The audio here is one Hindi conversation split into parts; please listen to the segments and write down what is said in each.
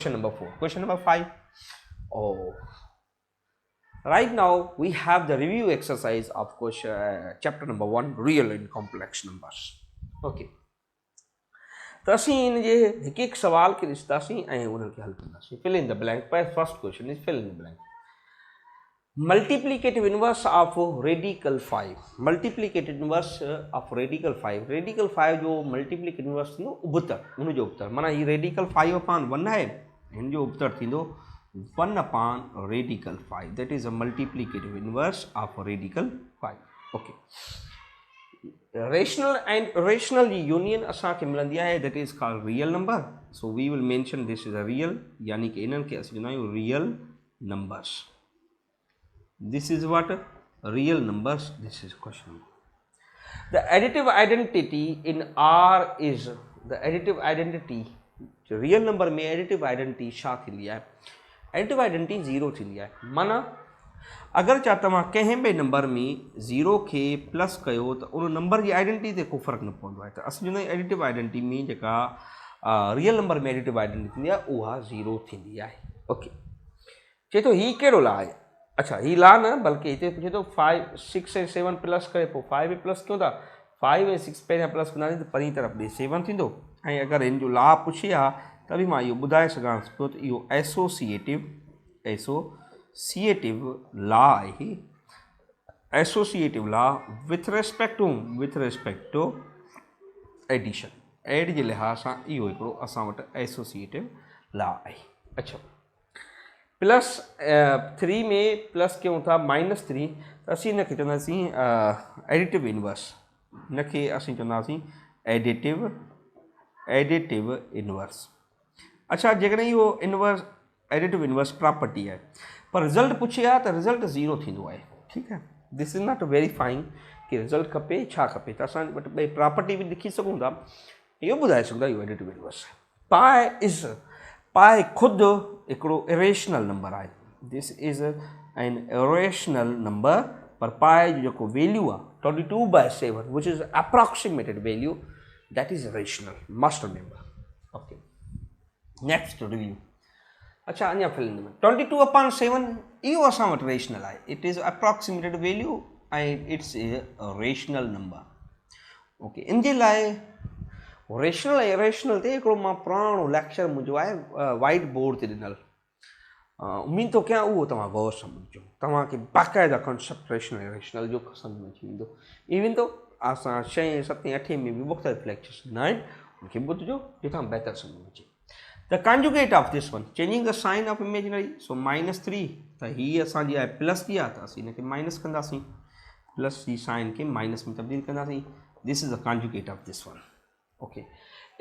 Question number 4. Question number 5. Oh, right now we have the review exercise of chapter number 1, real and complex numbers. Okay. तो असीं इन जे हिकु हिकु सवाल खे ॾिसंदासीं ऐं उन्हनि खे हल कंदासीं. Fill in the blank. First question is fill in the blank. Multiplicative inverse of radical 5. Multiplicative inverse of radical 5. Radical 5 जो multiplicative inverse थींदो उबतर, उन जो उबतर. माना ही radical 5 upon 1 है. इन जो उबतर थींदो 1 upon radical 5. That is a multiplicative inverse of radical 5. Okay. Rational and irrational union असांखे मिलंदी आहे. That is called real number. So we will mention this is a real. यानी कि इन्हनि खे असीं चवंदा आहियूं real numbers. This is what? Real numbers. This is question. The additive identity in R is the additive identity. Real number में एडिटिव आइडेंटिटी छा थींदी आहे? एडिटिव आइडेंटिटी 0 थींदी आहे. माना अगरि छा तव्हां कंहिं बि नंबर में 0 खे प्लस कयो त उन नंबर जी आइडेंटिटी ते को फ़र्क़ु न पवंदो आहे. त असीं चवंदा आहियूं एडिटिव आइडेंटिटी में जेका रियल नंबर में एडिटिव आइडेंटिटी थींदी आहे उहा 0 थींदी आहे. ओके. चए थो हीउ कहिड़ो ला आहे? अच्छा, हीउ ला न, बल्कि हिते पुछे थो 5 6 ऐं 7 प्लस करे पोइ 5 बि प्लस कयूं था. 5 ऐं 6 पहिरियां प्लस कंदासीं त परीं तरफ़ ॾे 7 थींदो. ऐं अगरि हिन जो ला पुछे हा त बि मां इहो ॿुधाए सघांसि पियो त इहो एसोसिएटिव ला आहे. Associative law with respect to addition. Add जे लिहाज़ सां इहो हिकिड़ो असां वटि एसोसिएटिव ला आहे. अच्छा, प्लस 3 में प्लस कयूं था -3 त असीं हिनखे चवंदासीं एडिटिव इनवर्स. हिनखे असीं चवंदासीं एडिटिव इनवर्स. अच्छा, जेकॾहिं इहो इनवर्स एडिटिव इनवर्स प्रॉपर्टी आहे पर रिज़ल्ट पुछे हा त रिज़ल्ट 0 थींदो आहे. ठीकु आहे. दिस इज़ नॉट वेरीफाइंग कि रिज़ल्ट खपे छा खपे. त असां वटि ॿई प्रॉपर्टी बि लिखी सघूं था. इहो ॿुधाए सघंदा इहो एडिटिव इनवर्स. पाए ख़ुदि हिकिड़ो इरेशनल नंबर आहे. This is an irrational number. पर पाए जो जेको वैल्यू आहे 22/7 which is approximated value, that is rational. Must remember. Okay. Next review. अच्छा, अञा फिल इन में 22/7 इहो असां वटि रेशनल आहे. इट इज़ अप्रॉक्सीमेटेड वैल्यू ऐं it's a rational number. Okay. इन जे लाइ रेशनल ऐं इरेशनल ते हिकिड़ो मां पुराणो लेक्चर मुंहिंजो आहे वाइट बोर्ड ते ॾिनल. उमीद थो कयां उहो तव्हां गौर सां ॿुधजो. तव्हांखे बाक़ाइदा कॉन्सेप्ट रेशनल ऐं इरेशनल जो सम्झ में अची वेंदो. इवन तो असां 6, 7, 8 में भी मुख़्तलिफ़ लेक्चर्स ॾिना आहिनि. उनखे ॿुधजो जिथां बहितर सम्झ में अचे. The conjugate of this one, changing the sign of imaginary. So -3 त हीअ असांजी आहे प्लस जी आहे त असीं हिनखे माइनस कंदासीं. प्लस जी साइन खे माइनस में तब्दील कंदासीं. This is the conjugate of this one. Okay.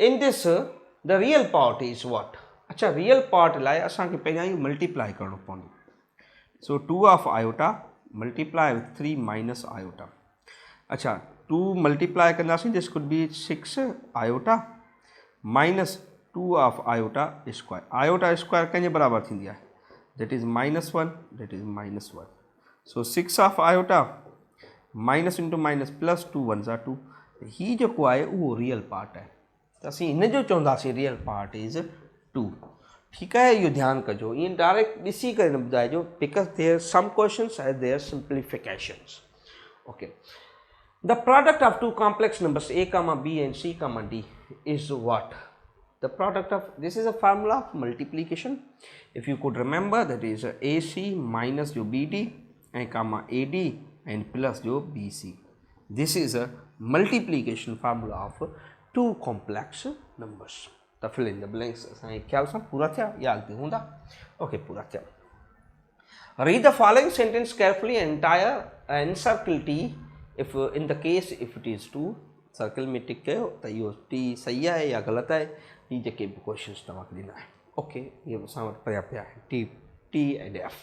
In this the real part is what? अच्छा, रियल पार्ट लाइ असांखे पहिरियां ई मल्टीप्लाई करणो पवंदो. सो 2 of iota multiply with 3 minus iota. अच्छा, 2 मल्टीप्लाई कंदासीं. This could B 6 iota minus 2 of iota square. Iota square कंहिंजे बराबरि थींदी आहे? That is -1. That is -1. So 6 of iota minus into minus plus 2 1 ज़ा 2. हीउ जेको आहे उहो रियल पार्ट आहे. त असीं हिन जो चवंदासीं रियल पार्ट इज़ 2. ठीकु आहे. इहो ध्यानु कजो. ईअं डायरेक्ट ॾिसी करे न ॿुधाइजो because there some questions and there simplifications. Okay. The product of two complex numbers a comma b and c comma d is what? The product of, this is a formula of multiplication. If you could remember, that is ac minus your bd and comma ad and plus your bc. This is a multiplication formula of two complex numbers. The fill in the blanks असांजे ख्याल सां पूरा थिया या अॻिते हूंदा? ओके, पूरा थिया. Read the following sentence carefully. Entire encircle t. If in the case if it is 2, circle में टिक कयो त इहो टी सही आहे या ग़लति आहे. हीअ जेके बि क्वेश्चन्स तव्हांखे ॾिना आहिनि. ओके. इहो असां वटि पिया आहे T and F.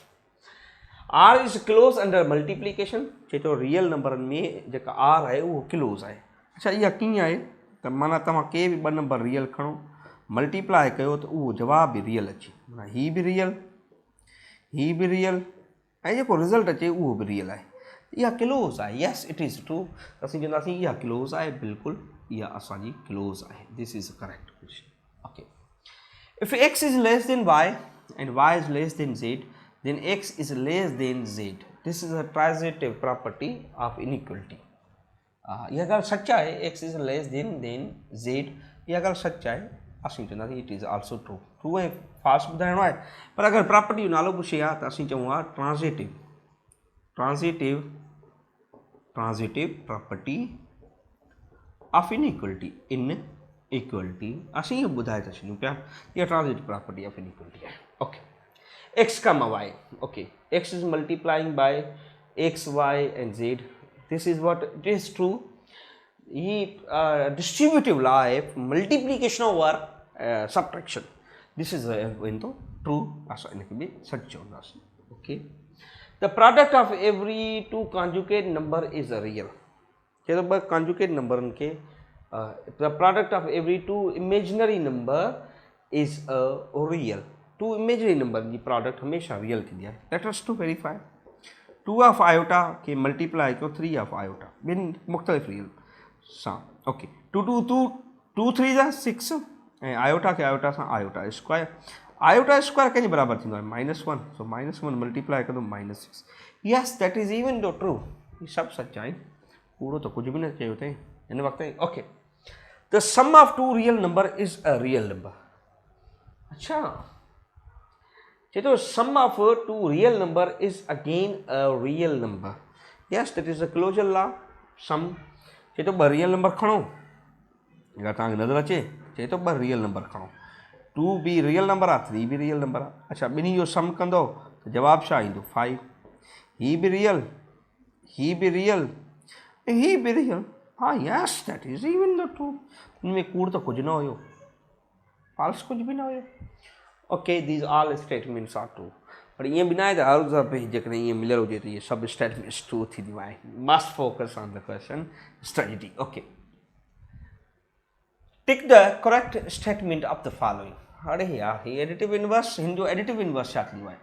R is close under multiplication. चए थो रियल नंबरनि में जेका आर आहे उहो क्लोज आहे. अच्छा, इहा कीअं आहे? त माना तव्हां के बि 2 नंबर रियल खणो, मल्टीप्लाई कयो त उहो जवाब बि रियल अचे. माना हीअ बि रियल ऐं जेको रिज़ल्ट अचे उहो बि रियल आहे. इहा क्लोज आहे. Yes, it is true. असीं चवंदासीं इहा क्लोज आहे. बिल्कुलु इहा असांजी क्लोज आहे. This is correct question. Okay. If x is less than y and y is less than z, then x is less than z. This is a transitive property of inequality. यह अगर सच्चा है x is less than z, यह अगर सच्चा है असीं चवंदा it is also true. True है फाल्स ॿुधाइणो आहे, पर अगर प्रॉपर्टी जो नालो पुछे हा त असीं चऊं हा ट्रांजिटिव प्रॉपर्टी ऑफ इनइक्वलिटी असीं इहो ॿुधाए था छॾियूं पिया इहा ट्रांजिटिव प्रॉपर्टी ऑफ इनइक्वलिटी आहे. Okay, x comma y. Okay, x is multiplying by x, y and z. This is what it is true. ये distributive law है multiplication over subtraction. This is into true. ऐसा इनके भी सच होना है. Okay. The product of every two conjugate number is a real. क्या तो conjugate number उनके the product of every two imaginary number is a real. Two imaginary number की प्रोडक्ट हमेशा रियल थी है. Let us to verify 2 of iota के मल्टीप्लाई कयो 3 ऑफ आयोटा बिन मुख्तलिफ रियल सां. ओके, 2 3 जा 6 ऐं आयोटा के आयोटा सां आयोटा स्क्वायर कंहिंजे बराबरि थींदो आहे -1. सो -1 मल्टीप्लाई कंदो -6. Yes, that is even though true. ये सभु सच आहे, कूड़ो त कुझु बि न चयो अथई हिन वक़्तु. Okay, the sum of two real number is a real number. अच्छा, so sum of two real number is again a real number. Yes, that is a closure law. Sum तो ब रियल नंबर खणो, अगर तव्हांखे नज़र अचे चए तो ब रियल नंबर खणो. 2 भी रियल नंबर आहे, 3 भी रियल नंबर आहे. अच्छा, ॿिन्ही जो सम कंदो त जवाब छा ईंदो 5. ही भी रियल, ही भी रियल, ही भी रियल. हाँ, yes, that is even the true. इनमें कूड़ तो कुछ न हुयो, फॉल्स कुछ भी न हुयो. Okay, these all statements are true. पर ईअं बि न आहे त हर दफ़े जेकॾहिं ईअं मिलियल हुजे त इहे सभु स्टेटमेंट्स ट्रू थींदियूं आहिनि. Must focus on the question strategy. Okay, tick the correct statement of the following. अरे यार, ही एडिटिव इनवर्स, हिन जो एडिटिव इनवर्स छा थींदो आहे?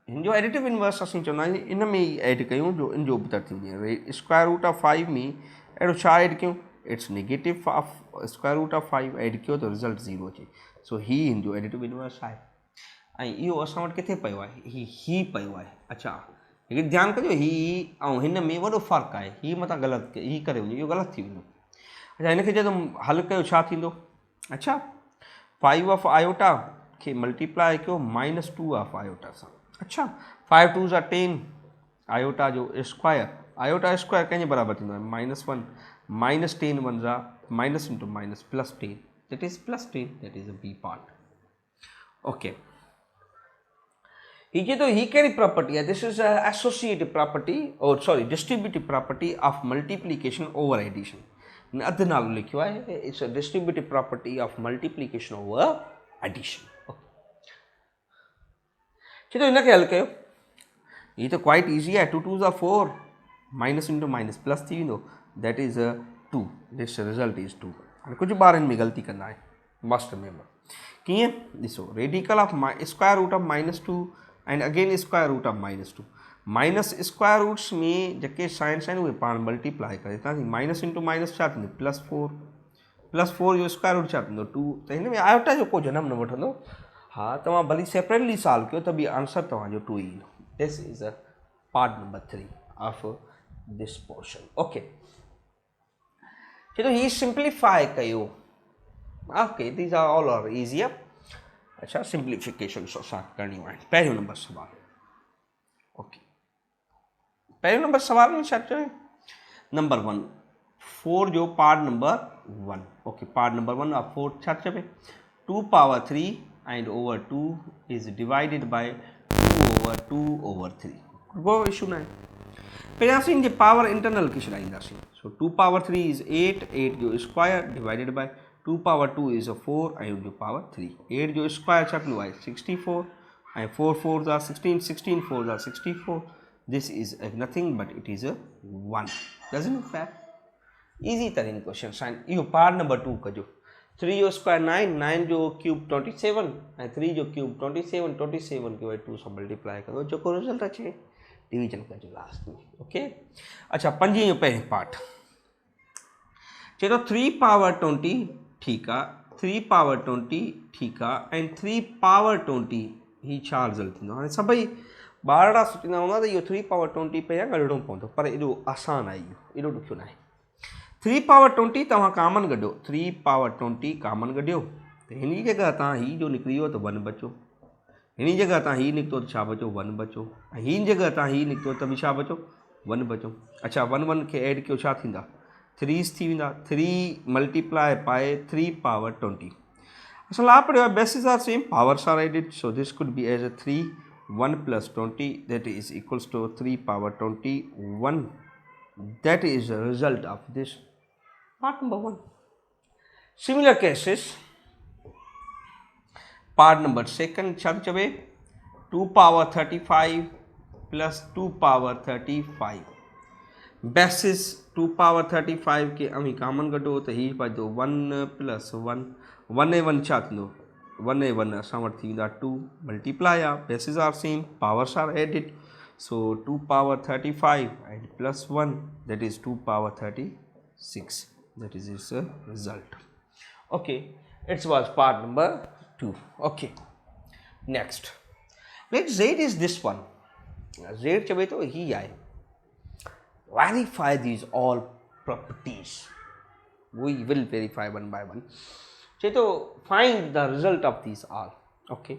हिन जो एडिटिव इनवर्स असीं चवंदा आहियूं इन में ई एड कयूं जो इन जो बि थींदी आहे. स्क्वायर रूट ऑफ 5 में अहिड़ो छा एड कयूं? It's negative of square root of 5 add कयो त रिज़ल्ट 0 अचे. सो ही हिन जो एडिटिव इनवर्स आहे. ऐं इहो असां वटि किथे पियो आहे? ही पियो आहे. अच्छा, लेकिन ध्यानु कजो, ही ऐं हिन में वॾो फ़र्क़ु आहे. ही मथां ग़लति ही करे वञो, इहो ग़लति थी वेंदो. अच्छा, हिनखे जॾहिं हल कयो छा थींदो? अच्छा, 5 ऑफ आयोटा खे मल्टीप्लाई कयो -2 ऑफ आयोटा सां. अच्छा, 5 2 जा 10, आयोटा जो स्क्वायर, आयोटा स्क्वायर कंहिंजे बराबरि थींदो आहे? -1 -10 1 जा minus into minus +10, that is +10, that is a B part. Okay, ये तो ही कहिड़ी प्रॉपर्टी है? दिस इज एसोसिएटिव प्रॉपर्टी और sorry distributive property of multiplication over addition. अध नालो लिखियो आहे. It's a distributive property of multiplication over addition. चलो इनके हल कयो. ये तो क्वाइट ईजी है. 2 2 जा 4, माइनस इंटू माइनस प्लस थी वेंदो, that is 2. This result is 2. हाणे कुझु ॿार हिन में ग़लती कंदा आहिनि, मस्ट रिमेंबर. कीअं? ॾिसो, radical of square root of -2 and again square root of -2. Minus square roots में जेके साइंस आहिनि उहे पाण मल्टीप्लाई करे था. माइनस इंटू माइनस छा थींदो? +4. +4 जो स्क्वायर रूट छा थींदो? 2. त हिन में आयोटा जो को जनम न वठंदो. हाँ, तव्हां भली सेपरेटली सॉल्व कयो त बि आंसर तव्हांजो 2 ई ईंदो. This is a part number 3 of this portion. Okay, चलो ही सिंप्लीफाई कयो. Okay, these are all are easier. अच्छा, सिंप्लीफिकेशन असां करणियूं आहिनि. पहिरियों नंबर सवाल. ओके, पहिरियों नंबर सवाल में छा चयो? नंबर 1 4 जो part number 1. Okay, part number 1 of 4 छा चवे? 2 power 3 and over 2 is divided by 2 over 3. को इशू ना है. पहिरियां असीं इनजे पावर इंटरनल खे छॾाईंदासीं. सो 2 पावर 3 इज़ 8 जो square divided by 2 power 2 is 4 ऐं जो पावर 3. 8 जो स्क्वायर छा थींदो आहे? 64 ऐं 4 4 जा 16, 16 4 जा 64. This is nothing but it is 1. Doesn't it fact? Easy तरीन क्वेश्चन आहिनि. इहो पार्ट नंबर 2 कजो. 3 जो स्क्वायर 9, 9 जो क्यूब 27 ऐं 3 जो क्यूब 27, 27 खे वरी 2 सां मल्टीप्लाई करो. जेको रिज़ल्ट अचे डिवीजन कजो लास्ट में. ओके, अच्छा, 5 जो पहिरियों पार्ट चए थो 3 पावर 20. ठीकु आहे, 3 पावर 20 ठीकु आहे ऐं 3 पावर 20 ही छा रिज़ल्ट थींदो हाणे सभई ॿारड़ा सोचींदा हूंदा त इहो 3 पावर 20 पहिरियां ॻणिणो पवंदो पर एॾो आसानु आहे इहो एॾो ॾुखियो न आहे 3 पावर 20 तव्हां कामन कढियो 3 पावर 20 कामन कढियो त हिन जी जॻह तव्हां ही जो निकिरी वियो त 1 बचो हिन जी जॻह तव्हां ही निकितो त छा बचो 1 बचो ऐं हिन जॻह तव्हां ही निकितो त बि छा बचो 1 बचो अच्छा 1 खे ऐड कयो छा थींदा 3 थी वेंदा 3 मल्टीप्लाई बाय 3 पावर 20 असां ला पढ़ियो आहे bases are same powers are added so this could be as a 3 1 plus 20 that is equals to 3 power 21 that is the result of this part number 1. Similar cases part number 2 chak chave 2 power 35 plus 2 power 35 basis 2 power 35 के अमी कॉमन कढो त ही पाइदो 1 plus 1 1 ऐं 1 छा थींदो 1 ऐं 1 असां वटि थी वेंदा 2 मल्टीप्लाई आहे bases are same powers are added so 2 power 35 and plus 1 that is 2 power 36 that is its result. Okay, it was part number 2. Okay, next let z is this one z चवे तो ही आहे verify these all properties. We will verify one by one. So find the result of these all. Okay.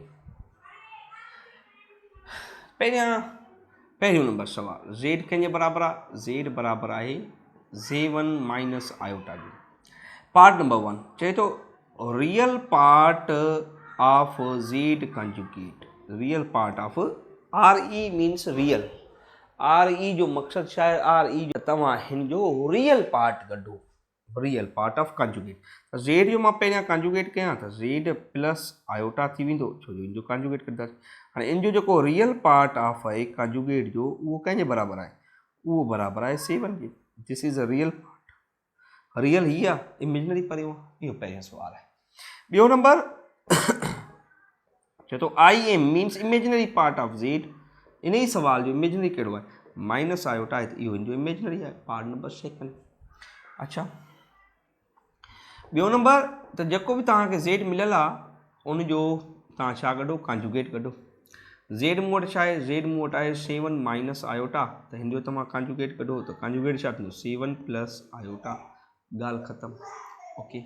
पहिरियों नंबर सवाल z कंहिंजे बराबर आहे z बराबर आहे j1 माइनस आयोटा जो पार्ट नंबर 1 चए तो real part of z conjugate real part of RE means real RE जो मक़सद छा आहे RE तव्हां हिन जो रियल पार्ट कढो रियल पार्ट ऑफ कंजुगेट त z जो मां पहिरियां कंजुगेट कयां त z प्लस आयोटा थी वेंदो छो जो इन जो कंजुगेट कंदासीं हाणे इन जो जेको रियल पार्ट ऑफ आहे कंजुगेट जो उहो कंहिंजे बराबरि आहे उहो बराबरि आहे 7 जे this is a real part real ही आहे इमेजिनरी परियों इहो पहिरियों सुवाल आहे ॿियो नंबर चए थो IM means imaginary part of z इन ई सवाल जो इमेजिनरी कहिड़ो आहे माइनस आयोटा आहे त इहो इन जो इमेजिनरी आहे पार्ट नंबर 2. अच्छा ॿियो नंबर त जेको बि तव्हांखे z मिलियल आहे उनजो तव्हां छा कढो कंजुगेट कढो z मूं वटि छा आहे z मूं वटि आहे 7 माइनस आयोटा त हिन जो तव्हां कंजुगेट कढो त कंजुगेट छा थींदो 7 प्लस आयोटा ॻाल्हि ख़तमु. ओके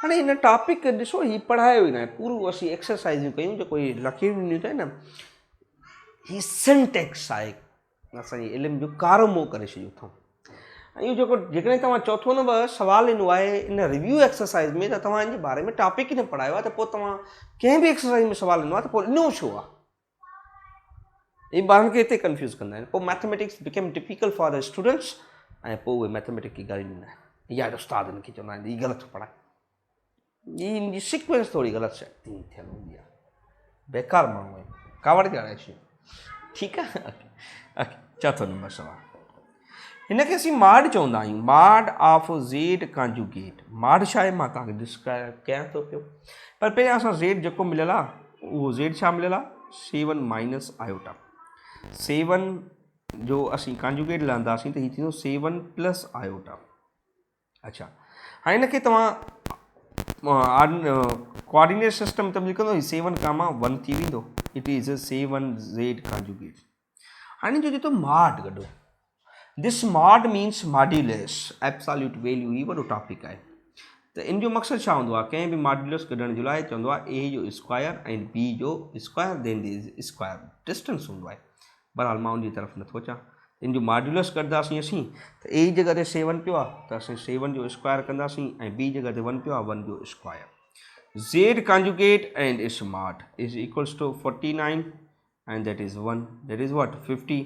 हाणे हिन टॉपिक खे ॾिसो हीउ पढ़ायो ई न आहे पूरो असीं एक्सरसाइज़ूं कयूं जेको हीअ लकीरूं ॾिनियूं अथई न हीउ सिंटेक्स आहे असांजे इल्म जो कारमो करे छॾियो अथऊं ऐं इहो जेको जेकॾहिं तव्हां चौथो नंबर सवाल ॾिनो आहे इन रिव्यू एक्सरसाइज़ में त तव्हां इन जे बारे में टॉपिक ई न पढ़ायो आहे त पोइ तव्हां कंहिं बि एक्सरसाइज़ में सवाल ॾिनो आहे त पोइ ॾिनो छो आहे ॿारनि खे हिते कंफ्यूज़ कंदा आहिनि पोइ mathematics became difficult for the students ऐं पोइ उहे मैथमेटिक्स की ॻाल्हि ॾींदा आहिनि या उस्ताद हिन खे चवंदा आहिनि हीअ ग़लति पढ़ाए हीअ हिन जी सीक्वेंस थोरी ग़लति सेट थियल हूंदी आहे बेकार माण्हू आहे कावड़ ॼाणाए छॾियो ठीकु आहे. ओके चौथो नंबर सवाल हिनखे असीं माड चवंदा आहियूं माड ऑफ z कंजुगेट माड छा आहे मां तव्हांखे डिस्क्राइब कयां थो पियो पर पहिरियां असां z जेको मिलियल आहे उहो z छा मिलियल आहे 7 माइनस आयोटा 7 जो असीं कंजुगेट लहंदासीं त हीअ थींदो 7 प्लस आयोटा. अच्छा हाणे हिनखे तव्हां कोऑर्डिनेट सिस्टम त लिखंदो 7 कामा 1 थी वेंदो इट इज़ 7z कंजुगेट. हाणे जो जेको माड कढो this mod means modulus absolute value ही वॾो टॉपिक आहे त इन जो मक़सदु छा हूंदो आहे कंहिं बि मॉड्यूलस कढण जे लाइ चवंदो आहे ए जो स्क्वायर ऐं बी जो square then is square distance हूंदो आहे बहरहाल मां उनजी तरफ़ नथो अचां इन जो मॉड्यूलस कढंदासीं असीं त ए जी जॻह ते 7 पियो आहे त असीं 7 जो स्क्वायर कंदासीं ऐं बी जॻह ते 1 पियो आहे 1 जो square z conjugate and its mod is equals to 49 and that is 1 that is what 50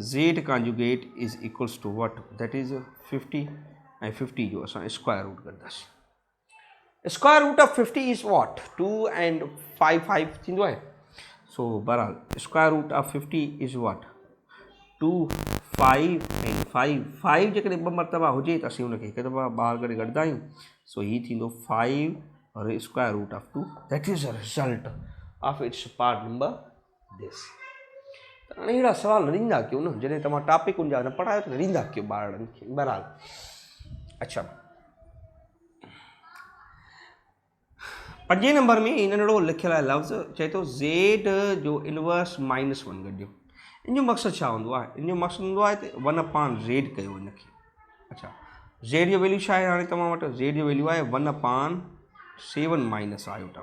z conjugate is equals to what that is 50 and 50 जो असां square root करदासीं square root of 50 is what 2 and 5 थींदो आहे so बहरहाल square root of 50 is what 2 5 and 5 जेकॾहिं ॿ मरतबा हुजे त असीं हुनखे हिकु दफ़ा ॿाहिरि करे कढंदा आहियूं सो हीअ थींदो 5 और square root of 2 that is a result of its part number this त हाणे अहिड़ा सवाल न ॾींदा कयो न जॾहिं तव्हां टॉपिक उनजा न पढ़ायो त न ॾींदा कयो ॿारनि खे बहरहाल. अच्छा 5 नंबर में इन नंढिड़ो लिखियल आहे लफ़्ज़ चए थो ज़ेड जो इनवर्स -1 गॾियो। इन जो मक़सदु छा हूंदो आहे? इन जो मक़सदु हूंदो आहे त 1/z कयो इनखे। अच्छा, ज़ेड जो वैल्यू छा आहे हाणे तव्हां वटि? ज़ेड जो वैल्यू आहे 1/7 माइनस आयोटा।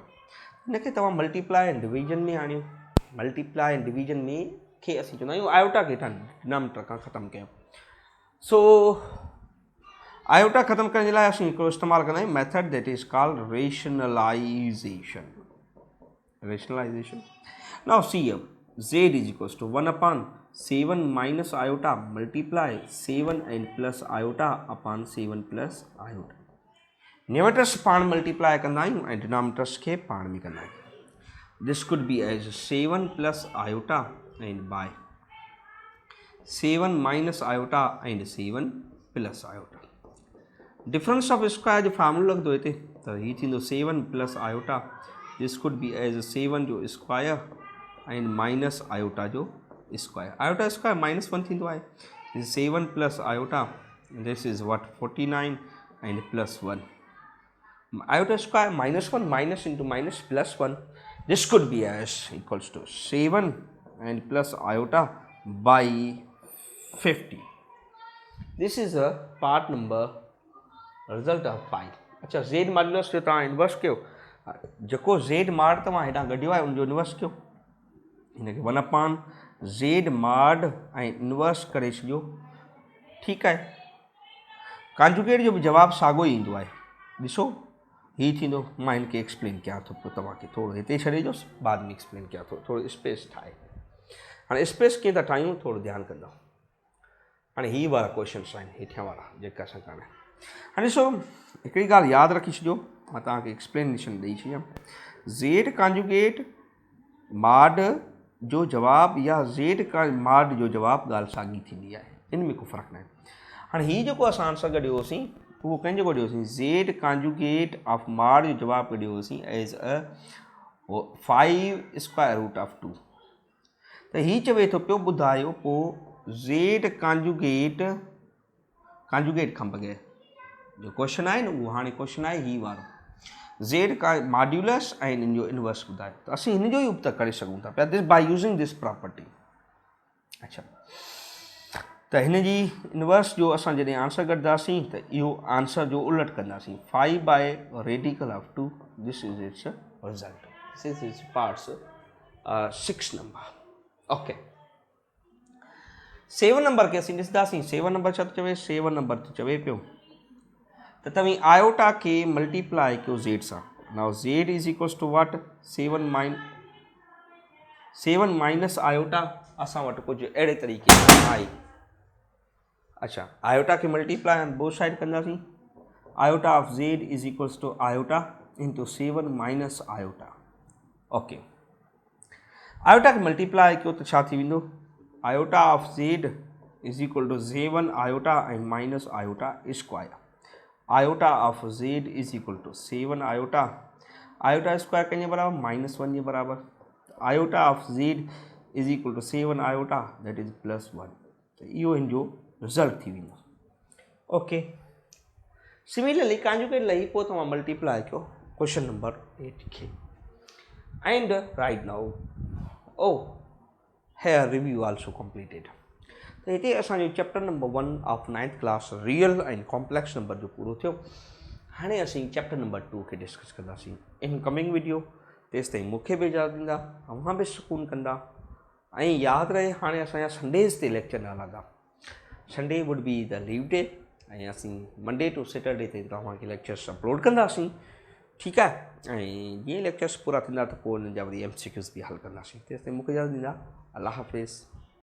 इनखे तव्हां मल्टीप्लाई एंड डिवीजन में आणियो। मल्टीप्लाई एंड डिवीजन में खे असीं चवंदा आहियूं आयोटा खे डिनोमिनेटर खां ख़तमु कयो। सो आयोटा ख़त्म करण जे लाइ असीं हिकिड़ो इस्तेमालु कंदा आहियूं method that is called rationalization. Now see z is equals to 1/7 minus iota multiply 7 and plus iota upon 7 plus iota। Numerators पाण मल्टीप्लाई कंदा आहियूं ऐं डिनोमिनेटर्स खे पाण में कंदा आहियूं। This could be as 7 plus iota and by 7 minus iota and 7 plus iota। Difference of square जो फार्मूलो लॻंदो हिते त हीअ थींदो 7 plus iota। This could be as 7 जो स्क्वायर एंड माइनस आयोटा जो स्क्वायर। आयोटा स्क्वायर -1 थींदो आहे। This 7 plus iota, this is what 49 and +1। iota square -1 minus into minus +1, this could be as equals to 7 and plus iota by 50। this is a part number result of 5। अच्छा, z मॉड्यूलस जो तव्हां इनवर्स कयो, जेको z माड तव्हां हेॾां गॾियो आहे उनजो इनवर्स कयो। हिनखे 1/z माड ऐं इनवर्स करे छॾियो। ठीकु आहे, कॉन्जुगेट जो बि जवाबु साॻियो ई ईंदो आहे। ॾिसो हीअ थींदो, मां हिनखे एक्सप्लेन कयां थो, पोइ तव्हांखे थोरो हिते छॾे ॾियोसि, बाद में एक्सप्लेन कयां थो। थोरो स्पेस ठाहे, हाणे स्पेस कीअं था ठाहियूं थोरो ध्यानु कंदो। हाणे हीअ वारा क्वेश्चन्स आहिनि हेठियां वारा जेका असां करणा आहिनि। हाणे ॾिसो हिकिड़ी ॻाल्हि यादि रखी छॾियो, मां तव्हांखे एक्सप्लेनेशन ॾेई छॾियां। ज़ेड कॉन्जुगेट माड जो जवाबु या ज़ेड का माड जो जवाबु ॻाल्हि साॻी थींदी आहे, इन में को फ़र्क़ु न आहे। हाणे हीअ जेको असां आंसर कढियोसीं उहो कंहिंजो कढियोसीं? ज़ेड कॉन्जुगेट ऑफ माड जो जवाबु कढियोसीं एज़ अ 5√2। त हीअ चवे थो पियो ॿुधायो पोइ ज़ेड कॉन्जुगेट खां बग़ैर जो क्वेश्चन आहे न, उहो हाणे क्वेश्चन आहे हीअ वारो, ज़ेड का मॉड्यूलस ऐं हिननि जो इनवर्स ॿुधायो। त असीं हिन जो ई त करे सघूं था पिया, this by using this property. अच्छा, त हिन जी इनवर्स जो असां जॾहिं आंसर कढंदासीं त इहो आंसर जो उलट कंदासीं 5/2। This is it's result. This is parts 6 number. Okay, 7 number खे असीं ॾिसंदासीं। 7 नंबर छा थो चवे? 7 नंबर थो चवे पियो त तव्हीं आयोटा खे मल्टीप्लाई कयो ज़ेड सां। Now Z is equals to what? 7 minus iota. असां वटि कुझु अहिड़े तरीक़े सां आहे। अच्छा, आयोटा खे मल्टीप्लाई ऑन बोथ साइड कंदासीं। Iota of Z is equals to iota into 7 minus iota. Okay, iota खे मल्टीप्लाई कयो त छा थी वेंदो? Iota of Z is equal to 7 iota ऐं minus iota square. Iota of Z is equal to 7 iota, iota square कंहिंजे बराबरि? -1 जे बराबरि। Iota of Z is equal to 7 iota, that is +1। त इहो हिन जो रिज़ल्ट थी वेंदो। ओके, सिमिलरली कॉन्जुगेट लाइ पोइ तव्हां मल्टीप्लाई कयो क्वेश्चन नंबर 8 खे and right now here review also completed. त हिते असांजो chapter number 1 of 9th class real and complex number जो पूरो थियो। हाणे असीं चैप्टर नंबर 2 खे डिस्कस कंदासीं इन कमिंग वीडियो। तेसि ताईं मूंखे बि इजाज़त ॾींदा, तव्हां बि सुकून कंदा। ऐं यादि रहे हाणे असांजा संडेज़ ते लेक्चर न लॻा। Sunday would be the leave day ऐं असीं मंडे टू सैटरडे ते तव्हांखे लेक्चर्स अपलोड कंदासीं। ठीकु आहे, ऐं जीअं लेक्चर्स पूरा थींदा त पोइ हुननि जा वरी MCQs बि हल कंदासीं। तेसि ताईं मूंखे इजाज़त ॾींदा। अल्लाह हाफ़िज़।